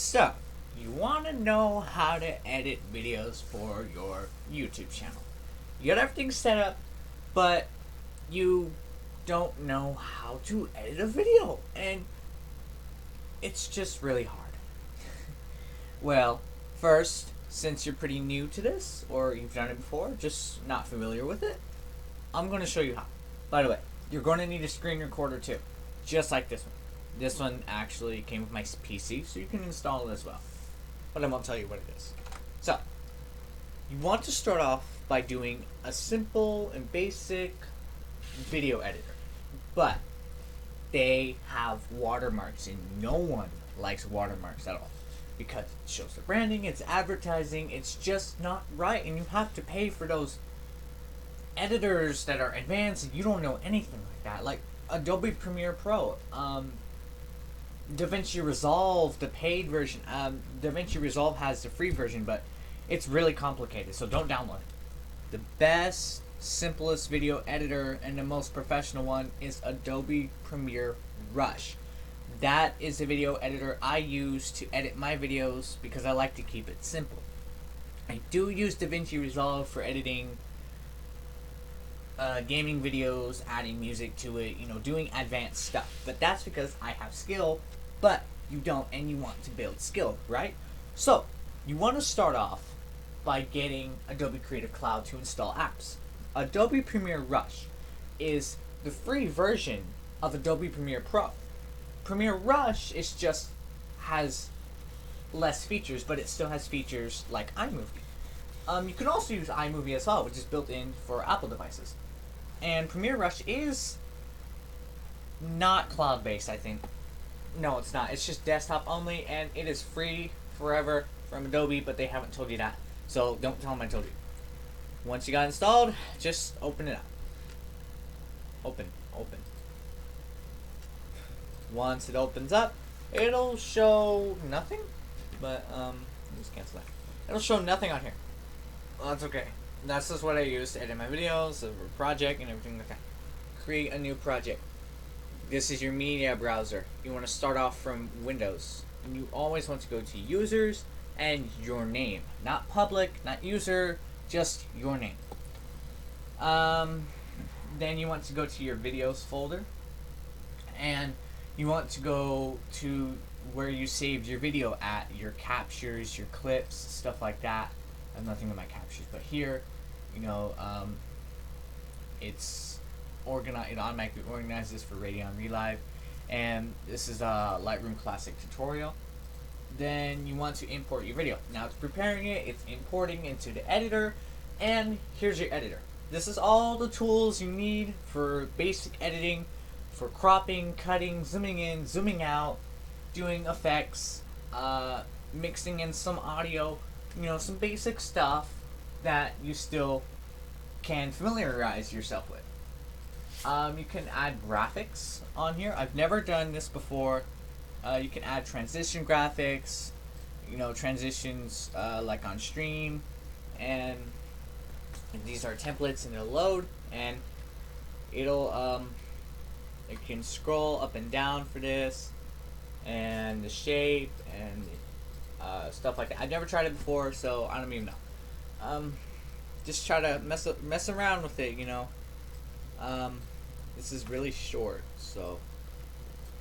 So, you want to know how to edit videos for your YouTube channel. You got everything set up, but you don't know how to edit a video, and it's just really hard. Well, first, since you're pretty new to this, or you've done it before, just not familiar with it, I'm going to show you how. By the way, you're going to need a screen recorder too, just like this one. This one actually came with my PC, so you can install it as well. But I won't tell you what it is. So, you want to start off by doing a simple and basic video editor. But they have watermarks, and no one likes watermarks at all. Because it shows the branding, it's advertising, it's just not right, and you have to pay for those editors that are advanced, and you don't know anything like that. Like Adobe Premiere Pro, DaVinci Resolve, the paid version. DaVinci Resolve has the free version, but it's really complicated, so don't download it. The best, simplest video editor and the most professional one is Adobe Premiere Rush. That is the video editor I use to edit my videos because I like to keep it simple. I do use DaVinci Resolve for editing gaming videos, adding music to it, doing advanced stuff. But that's because I have skill, but you don't, and you want to build skill, right? So, you want to start off by getting Adobe Creative Cloud to install apps. Adobe Premiere Rush is the free version of Adobe Premiere Pro. Premiere Rush has less features, but it still has features like iMovie. You can also use iMovie as well, which is built in for Apple devices. And Premiere Rush is not cloud-based, I think. No, it's not. It's just desktop only, and it is free forever from Adobe, but they haven't told you that. So don't tell them I told you. Once you got installed, just open it up. Open. Once it opens up, it'll show nothing, but just cancel that. It'll show nothing on here. Well, that's okay. That's just what I use to edit my videos, a project, and everything like that. Create a new project. This is your media browser. You want to start off from Windows, and you always want to go to Users and your name, not public, not user, just your name. Then you want to go to your videos folder, and you want to go to where you saved your video at, your captures, your clips, stuff like that. I have nothing in my captures, but here, it's organized. It automatically organizes for Radeon Relive, and this is a Lightroom Classic tutorial. Then you want to import your video. Now it's preparing it, it's importing into the editor, and here's your editor. This is all the tools you need for basic editing, for cropping, cutting, zooming in, zooming out, doing effects, mixing in some audio, some basic stuff that you still can familiarize yourself with. You can add graphics on here. I've never done this before. You can add transition graphics, transitions like on stream, and these are templates, and it'll load, and it'll it can scroll up and down for this, and the shape, and stuff like that. I've never tried it before, so I don't even know. Just try to mess around with it, This is really short, so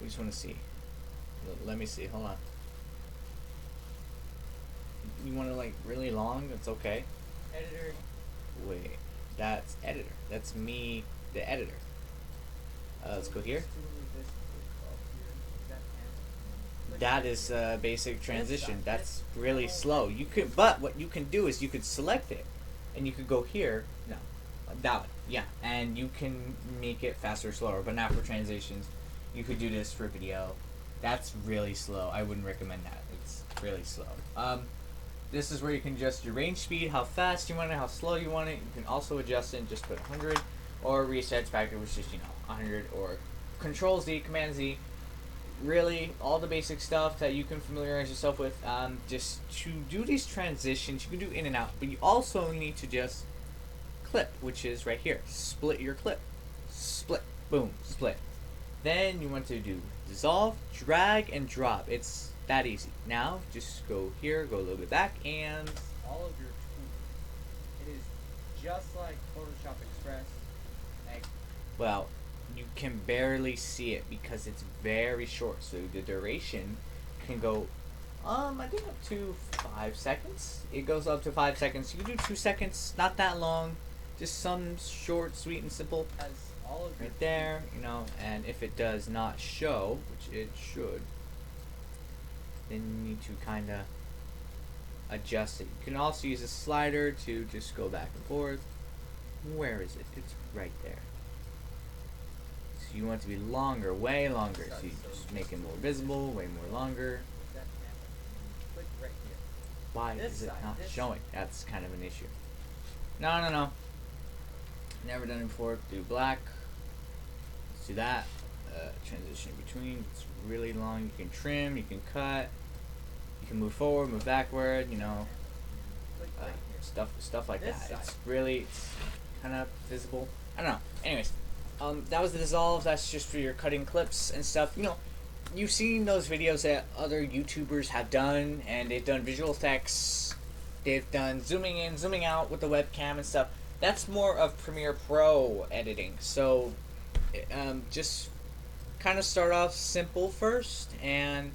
we just want to see. Let me see. Hold on. You want it really long? It's okay. Editor. Wait, that's editor. That's me, the editor. Let's go here. That is basic transition. That's really slow. But what you can do is you could select it, and you could go here. No, that one. Yeah, and you can make it faster or slower. But not for transitions. You could do this for video. That's really slow. I wouldn't recommend that. It's really slow. This is where you can adjust your range speed, how fast you want it, how slow you want it. You can also adjust it and just put 100, or reset factor, which is 100, or Control Z, Command Z. Really, all the basic stuff that you can familiarize yourself with. Just to do these transitions, you can do in and out, but you also need to just clip, which is right here. Split your clip. Split. Boom. Split. Then you want to do dissolve, drag, and drop. It's That easy. Now, just go here, go a little bit back, and All of your tools. It is just like Photoshop Express. Like, well, you can barely see it because it's very short. So the duration can go, I think up to 5 seconds. It goes up to 5 seconds. You can do 2 seconds, not that long. Just some short, sweet, and simple. has all of your Right there, you know, and if it does not show, which it should, then you need to kind of adjust it. You can also use a slider to just go back and forth. Where is it? It's right there. So you want it to be longer, way longer. So you just make it more visible, way more longer. that camera. Click right here. Why This is it side, not this showing? That's kind of an issue. No. Never done it before. Do black. Let's do that. Transition in between. It's really long. You can trim. You can cut. You can move forward, move backward. You know, Click right here. stuff like This that. side. It's kind of visible. I don't know. Anyways, that was the dissolve. That's just for your cutting clips and stuff. You know, you've seen those videos that other YouTubers have done, and they've done visual effects. They've done zooming in, zooming out with the webcam and stuff. That's more of Premiere Pro editing. So, just kind of start off simple first, and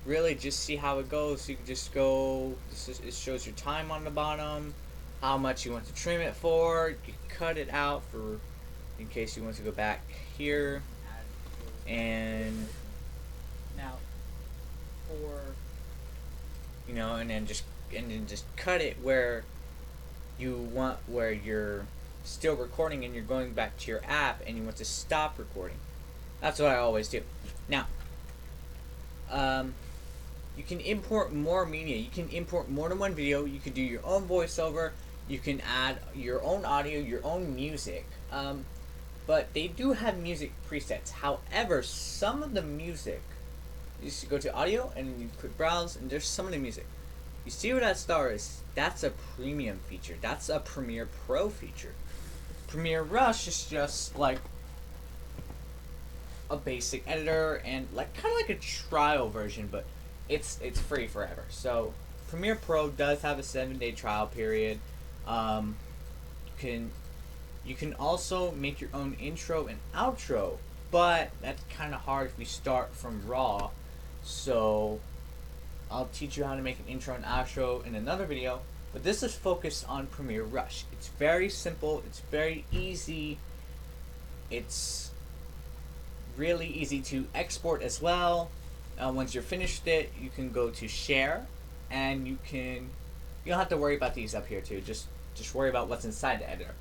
really just see how it goes. You can just go. It shows your time on the bottom, how much you want to trim it for. You can cut it out for, in case you want to go back here, Add tools. and Now, for you know, and then just cut it where you want, where you're still recording and you're going back to your app and you want to stop recording. That's what I always do. Now, you can import more media. You can import more than one video. You can do your own voiceover. You can add your own audio, your own music. But they do have music presets. However, some of the music, you just go to audio and you click browse, and there's some of the music. You see where that star is? That's a premium feature. That's a Premiere Pro feature. Premiere Rush is just like a basic editor and like kind of like a trial version, but it's free forever. So Premiere Pro does have a 7-day trial period. You can also make your own intro and outro, but that's kind of hard if you start from raw. So I'll teach you how to make an intro and outro in another video, but this is focused on Premiere Rush. It's very simple, it's very easy, it's really easy to export as well. Once you're finished it, you can go to share, and you don't have to worry about these up here too, just worry about what's inside the editor.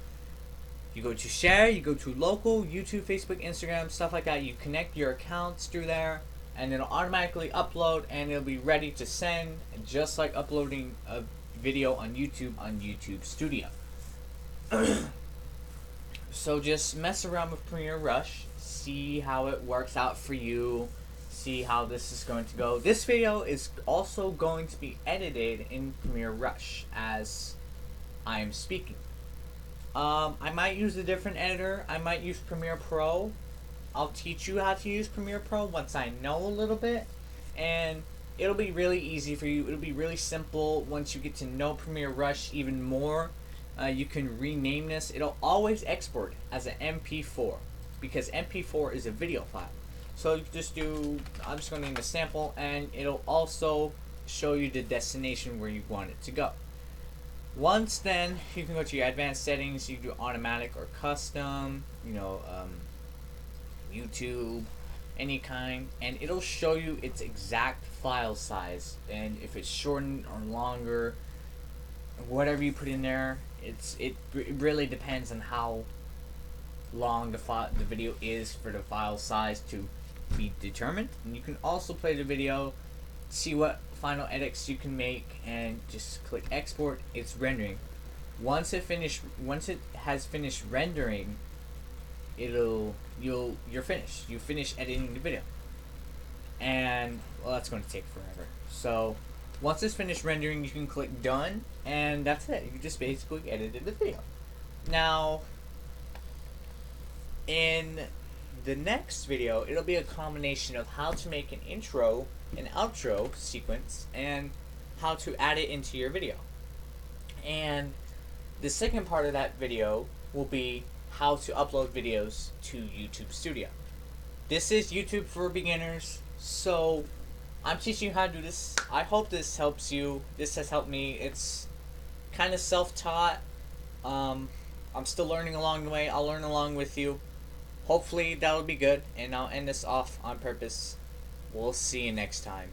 You go to share, you go to local, YouTube, Facebook, Instagram, stuff like that. You connect your accounts through there, and it'll automatically upload, and it'll be ready to send, just like uploading a video on YouTube Studio. So just mess around with Premiere Rush, see how it works out for you, see how this is going to go. This video is also going to be edited in Premiere Rush as I am speaking. I might use a different editor. I might use Premiere Pro. I'll teach you how to use Premiere Pro once I know a little bit, and it'll be really easy for you. It'll be really simple once you get to know Premiere Rush even more. You can rename this. It'll always export as an MP4 because MP4 is a video file. So you just do, I'm just going to name the sample, and it'll also show you the destination where you want it to go. Once then, you can go to your advanced settings. You can do automatic or custom, YouTube, any kind, and it'll show you its exact file size, and if it's shortened or longer, whatever you put in there, it really depends on how long the video is for the file size to be determined. And you can also play the video, see what final edits you can make, and just click export. It's rendering. Once it has finished rendering, you're finished. You finish editing the video, and well, that's going to take forever. So once it's finished rendering, you can click done, and that's it. You just basically edited the video. Now, in the next video, it'll be a combination of how to make an intro and outro sequence and how to add it into your video. And the second part of that video will be how to upload videos to YouTube Studio. This is YouTube for beginners, so I'm teaching you how to do this. I hope this helps you. This has helped me. It's kind of self-taught. I'm still learning along the way. I'll learn along with you. Hopefully that'll be good, and I'll end this off on purpose. We'll see you next time.